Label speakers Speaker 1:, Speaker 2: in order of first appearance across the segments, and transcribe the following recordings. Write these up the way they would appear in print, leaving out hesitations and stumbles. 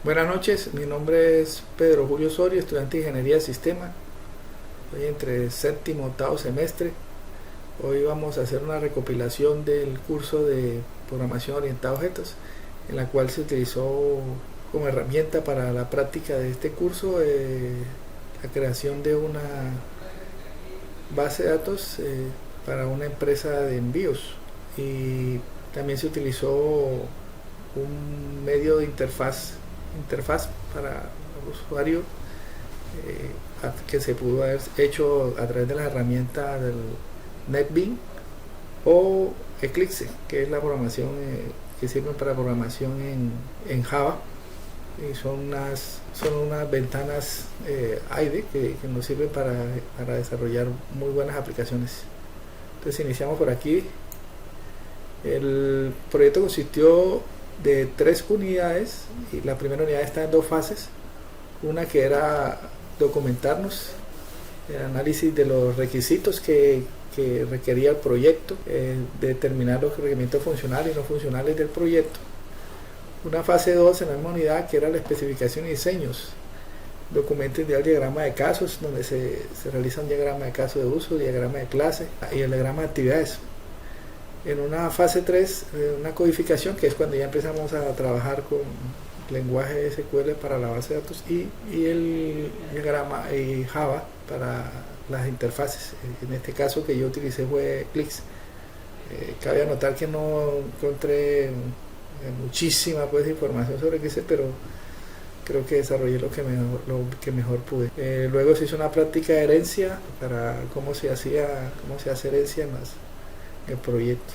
Speaker 1: Buenas noches, mi nombre es Pedro Julio Osorio, estudiante de Ingeniería de Sistema. Estoy entre séptimo y octavo semestre. Hoy vamos a hacer una recopilación del curso de programación orientada a objetos, en la cual se utilizó como herramienta para la práctica de este curso la creación de una base de datos para una empresa de envíos, y también se utilizó un medio de interfaz para el usuario, que se pudo haber hecho a través de las herramientas del NetBeans o Eclipse, que es la programación que sirve para programación en Java, y son unas ventanas IDE que nos sirven para desarrollar muy buenas aplicaciones. Entonces iniciamos por aquí. El proyecto consistió de 3 unidades, y la primera unidad está en 2 fases. Una que era documentarnos el análisis de los requisitos que requería el proyecto, determinar los requerimientos funcionales y no funcionales del proyecto. Una fase 2 en la misma unidad, que era la especificación y diseños, documento el diagrama de casos, donde se realiza un diagrama de caso de uso, diagrama de clase y el diagrama de actividades. En una fase 3, una codificación, que es cuando ya empezamos a trabajar con lenguaje SQL para la base de datos, y el diagrama Java para las interfaces. En este caso que yo utilicé fue Eclipse. Cabe anotar que no encontré muchísima información sobre Eclipse, pero creo que desarrollé lo que mejor pude. Luego se hizo una práctica de herencia para cómo se hace herencia en el proyecto.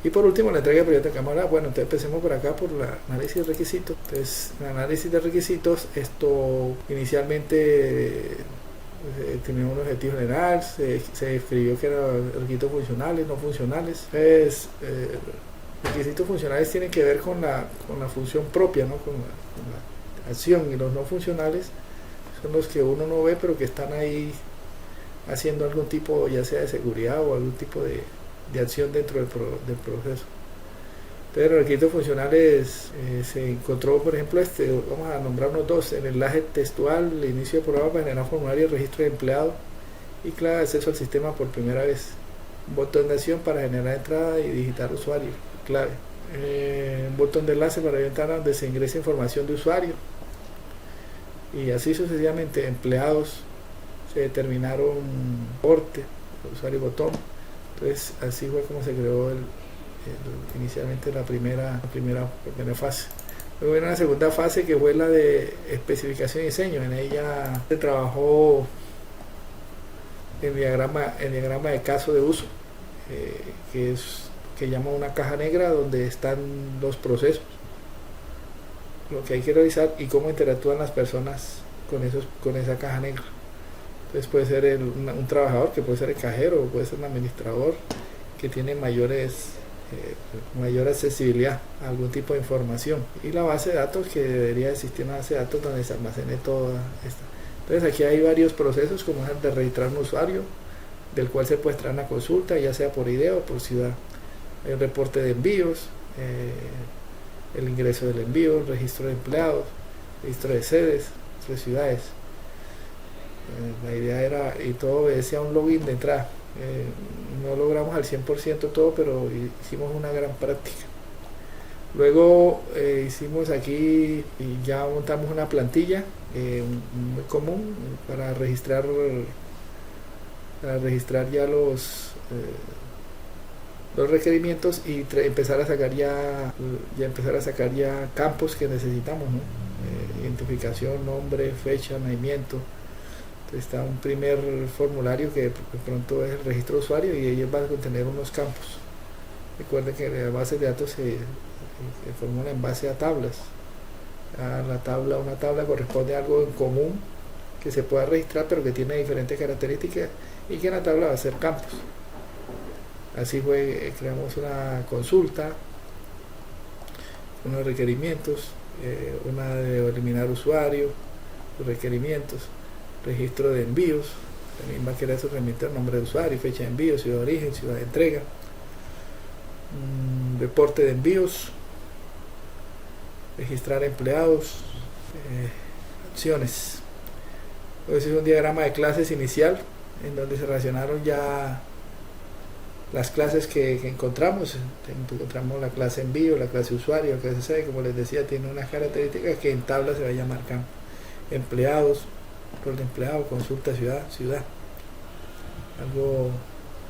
Speaker 1: Y por último, la entrega del proyecto de cámara. Bueno, entonces empecemos por acá por el análisis de requisitos. Entonces, el análisis de requisitos, esto inicialmente tenía un objetivo general, se describió que eran requisitos funcionales, no funcionales. Entonces, requisitos funcionales tienen que ver con la función propia, ¿no? con la acción, y los no funcionales son los que uno no ve, pero que están ahí haciendo algún tipo, ya sea de seguridad o algún tipo de acción dentro del proceso. Entonces, los requisitos funcionales, se encontró, por ejemplo, vamos a nombrar unos 2: el enlace textual, el inicio del programa para generar formulario, registro de empleado y clave de acceso al sistema por primera vez. Un botón de acción para generar entrada y digitar usuario, clave. Un botón de enlace para ventana donde se ingresa información de usuario, y así sucesivamente. Empleados, se determinaron porte, usuario y botón. Entonces así fue como se creó inicialmente la primera fase. Luego viene una segunda fase, que fue la de especificación y diseño. En ella se trabajó el diagrama de caso de uso, que llama una caja negra, donde están los procesos, lo que hay que realizar y cómo interactúan las personas con esa caja negra. Entonces puede ser un trabajador, que puede ser el cajero, o puede ser un administrador que tiene mayor accesibilidad a algún tipo de información. Y la base de datos, que debería existir una base de datos donde se almacene toda esta. Entonces aquí hay varios procesos, como es el de registrar un usuario, del cual se puede traer una consulta, ya sea por idea o por ciudad. El reporte de envíos, el ingreso del envío, el registro de empleados, registro de sedes, de ciudades. La idea era, y todo obedecía a un login de entrada. No logramos al 100% todo, pero hicimos una gran práctica. Luego hicimos aquí y ya montamos una plantilla muy común para registrar ya los requerimientos, y empezar a sacar ya campos que necesitamos, ¿no? Identificación, nombre, fecha, nacimiento. Entonces está un primer formulario que de pronto es el registro de usuario, y ellos van a contener unos campos. Recuerden que las bases de datos se formulan en base a tablas. Una tabla corresponde a algo en común que se pueda registrar, pero que tiene diferentes características, y que en la tabla va a ser campos. Así fue, creamos una consulta, unos requerimientos, una de eliminar usuario, los requerimientos, registro de envíos, también va a querer su herramienta, nombre de usuario, fecha de envío, ciudad de origen, ciudad de entrega, reporte de envíos, registrar empleados, acciones. Ese es un diagrama de clases inicial en donde se relacionaron ya las clases que encontramos. Encontramos la clase envío, la clase usuario, la clase sede, como les decía, tiene unas características que en tabla se va a llamar campo. Empleados, rol de empleado, consulta ciudad, algo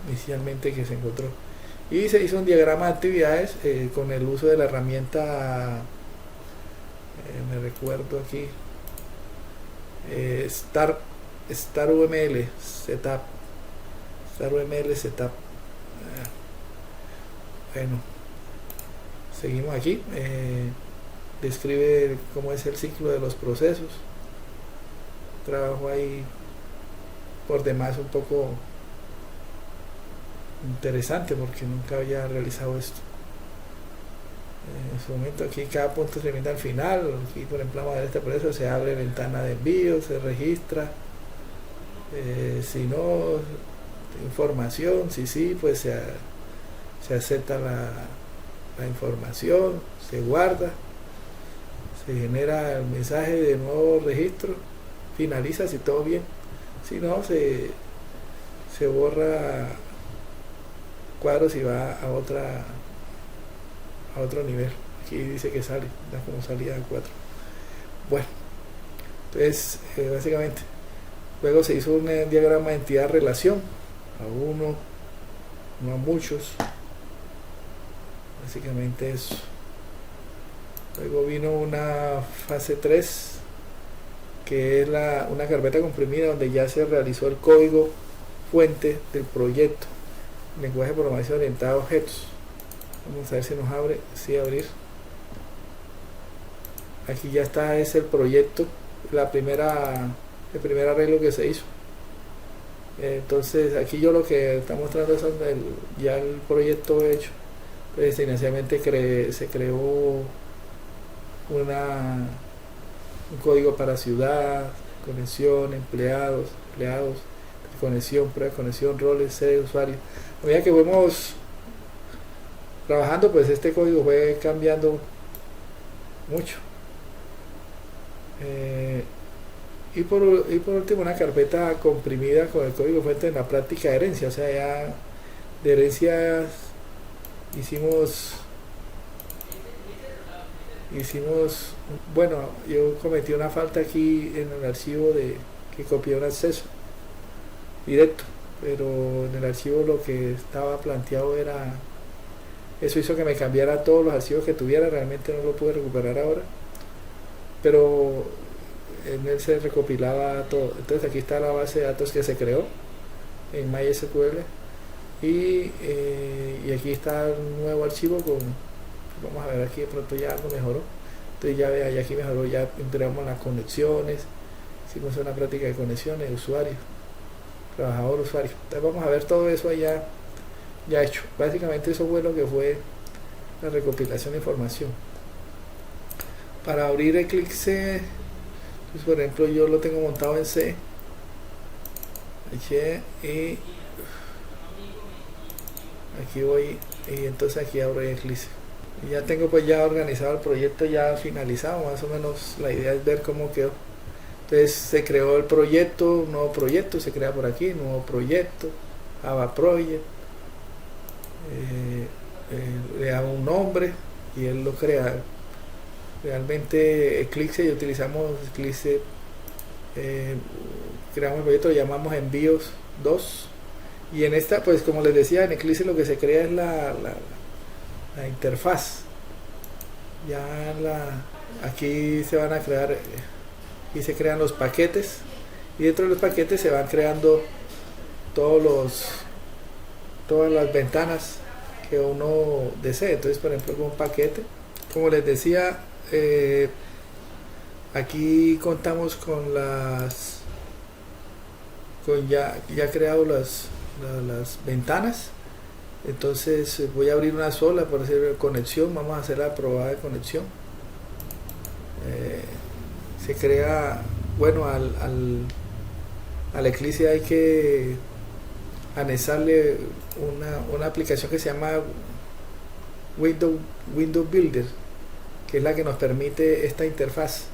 Speaker 1: inicialmente que se encontró. Y se hizo un diagrama de actividades con el uso de la herramienta, me recuerdo aquí, Star UML Setup. Bueno, seguimos aquí. Describe cómo es el ciclo de los procesos. Trabajo ahí por demás un poco interesante porque nunca había realizado esto. En su momento aquí cada punto se termina al final. Aquí por ejemplo vamos a ver este proceso, se abre ventana de envío, se registra, si no, información, si sí, pues se acepta la información, se guarda, se genera el mensaje de nuevo registro, finaliza si todo bien, si no se borra cuadros y va a otro nivel. Aquí dice que sale, da como salida de 4. Bueno, entonces básicamente luego se hizo un diagrama de entidad relación, a uno, no a muchos, básicamente eso. Luego vino una fase 3 que es una carpeta comprimida donde ya se realizó el código fuente del proyecto, lenguaje de programación orientado a objetos. Vamos a ver si nos abre, sí, abrir. Aquí ya está, es el proyecto, el primer arreglo que se hizo. Entonces aquí yo lo que está mostrando es ya el proyecto hecho. Pues inicialmente se creó un código para ciudad, conexión, empleados, conexión, prueba de conexión, roles, sede de usuario. A medida que fuimos trabajando, pues este código fue cambiando mucho. Y por último una carpeta comprimida con el código fuente en la práctica de herencia. O sea, ya de herencias hicimos, bueno, yo cometí una falta aquí en el archivo que copié un acceso directo, pero en el archivo lo que estaba planteado era, eso hizo que me cambiara todos los archivos que tuviera. Realmente no lo pude recuperar ahora, pero en él se recopilaba todo. Entonces aquí está la base de datos que se creó en MySQL y aquí está el nuevo archivo vamos a ver aquí, de pronto ya algo mejoró. Entonces ya vea, ya aquí mejoró, ya integramos las conexiones, hicimos una práctica de conexiones, usuario, trabajador, usuario. Entonces vamos a ver todo eso allá ya hecho. Básicamente eso fue lo que fue la recopilación de información. Para abrir Eclipse, pues por ejemplo yo lo tengo montado en C y aquí voy y entonces aquí abro Eclipse y ya tengo pues ya organizado el proyecto, ya finalizado. Más o menos la idea es ver cómo quedó. Entonces se creó el proyecto, un nuevo proyecto se crea por aquí, nuevo proyecto, Java Project, le da un nombre y él lo crea. Realmente Eclipse, y utilizamos Eclipse, creamos el proyecto, lo llamamos envíos 2, y en esta, pues como les decía, en Eclipse lo que se crea es la interfaz. Ya aquí se van a crear y se crean los paquetes, y dentro de los paquetes se van creando todas las ventanas que uno desee. Entonces por ejemplo con un paquete, como les decía, aquí contamos con ya creado las ventanas. Entonces voy a abrir una sola, por decir conexión, vamos a hacer la probada de conexión. Se crea, bueno, al Eclipse hay que anexarle una aplicación que se llama Window Builder. que es la que nos permite esta interfaz.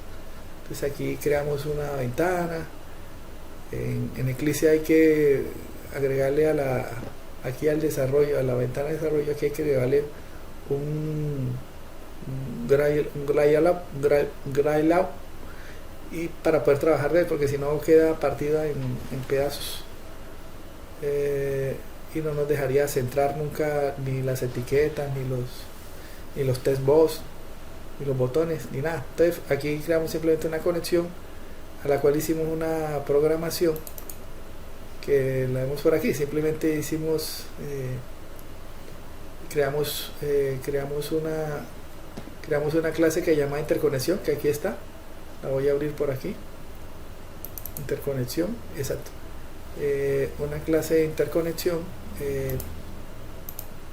Speaker 1: Entonces aquí creamos una ventana. En Eclipse hay que agregarle aquí al desarrollo, a la ventana de desarrollo, aquí hay que agregarle un Graylab y para poder trabajar de él, porque si no queda partida en pedazos, y no nos dejaría centrar nunca ni las etiquetas, ni los test box, ni los botones, ni nada. Entonces aquí creamos simplemente una conexión a la cual hicimos una programación que la vemos por aquí. Simplemente hicimos creamos una clase que se llama interconexión, que aquí está, la voy a abrir por aquí. Interconexión, exacto. Una clase de interconexión, voy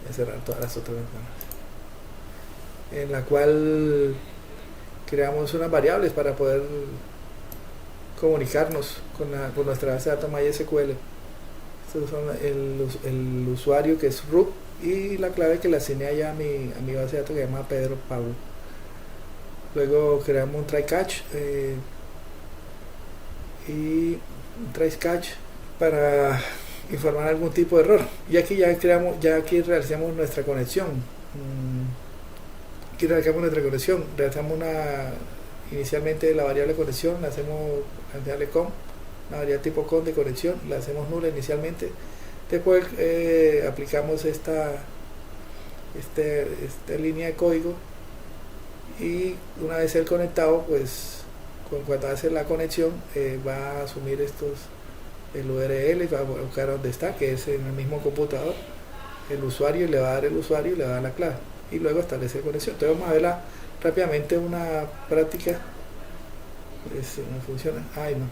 Speaker 1: a cerrar todas las otras ventanas, en la cual creamos unas variables para poder comunicarnos con nuestra base de datos MySQL. Estos son el usuario, que es root, y la clave que le asigné allá a mi base de datos, que se llama Pedro Pablo. Luego creamos un try catch, y un try catch para informar algún tipo de error. Y aquí ya aquí realizamos nuestra conexión. Aquí realizamos inicialmente la variable conexión, la hacemos variable con, una variable tipo con de conexión, la hacemos nula inicialmente. Después aplicamos esta línea de código, y una vez el conectado, pues cuando hace la conexión, va a asumir el URL y va a buscar dónde está, que es en el mismo computador, el usuario, y le va a dar el usuario y le va a dar la clave, y luego establece conexión. Entonces vamos a verla rápidamente, una práctica. Pues no funciona, no,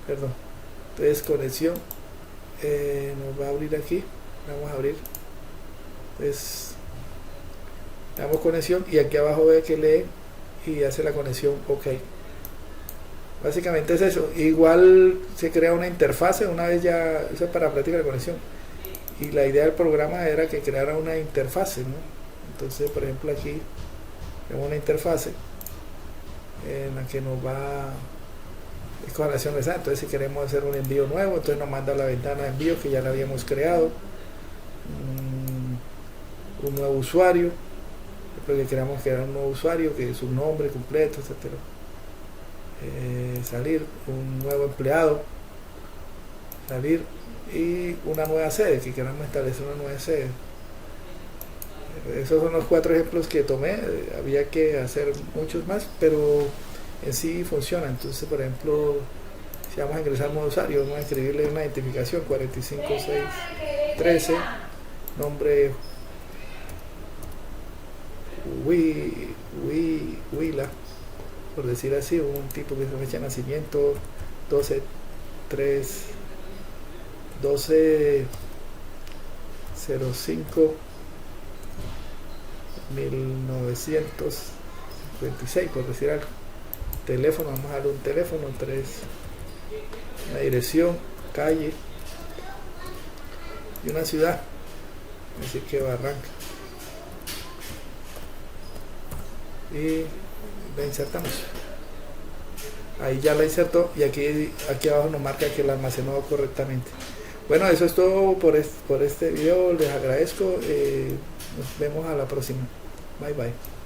Speaker 1: perdón. Entonces conexión, nos va a abrir aquí, vamos a abrir, entonces damos conexión, y aquí abajo ve que lee y hace la conexión OK. Básicamente es eso. Igual se crea una interfase una vez ya, eso es para práctica de conexión, y la idea del programa era que creara una interfase, ¿no? Entonces, por ejemplo, aquí tenemos una interfase en la que nos va es con relación a esa. Entonces, si queremos hacer un envío nuevo, entonces nos manda la ventana de envío que ya la habíamos creado, un nuevo usuario, porque queremos crear un nuevo usuario, que es su nombre completo, etcétera. Salir, un nuevo empleado, salir, y una nueva sede, que queramos establecer una nueva sede. Esos son los 4 ejemplos que tomé. Había que hacer muchos más, pero en sí funciona. Entonces, por ejemplo, si vamos a ingresar modo usuario, vamos a escribirle una identificación 45613, nombre Willa, por decir así, un tipo que se fecha de nacimiento 12/05/1956, por decir algo. Teléfono, vamos a darle un teléfono, una dirección, calle, y una ciudad, así que Barranca, y la insertamos. Ahí ya la insertó, y aquí abajo nos marca que la almacenó correctamente. Bueno, eso es todo por este video. Les agradezco. Nos vemos a la próxima. Bye bye.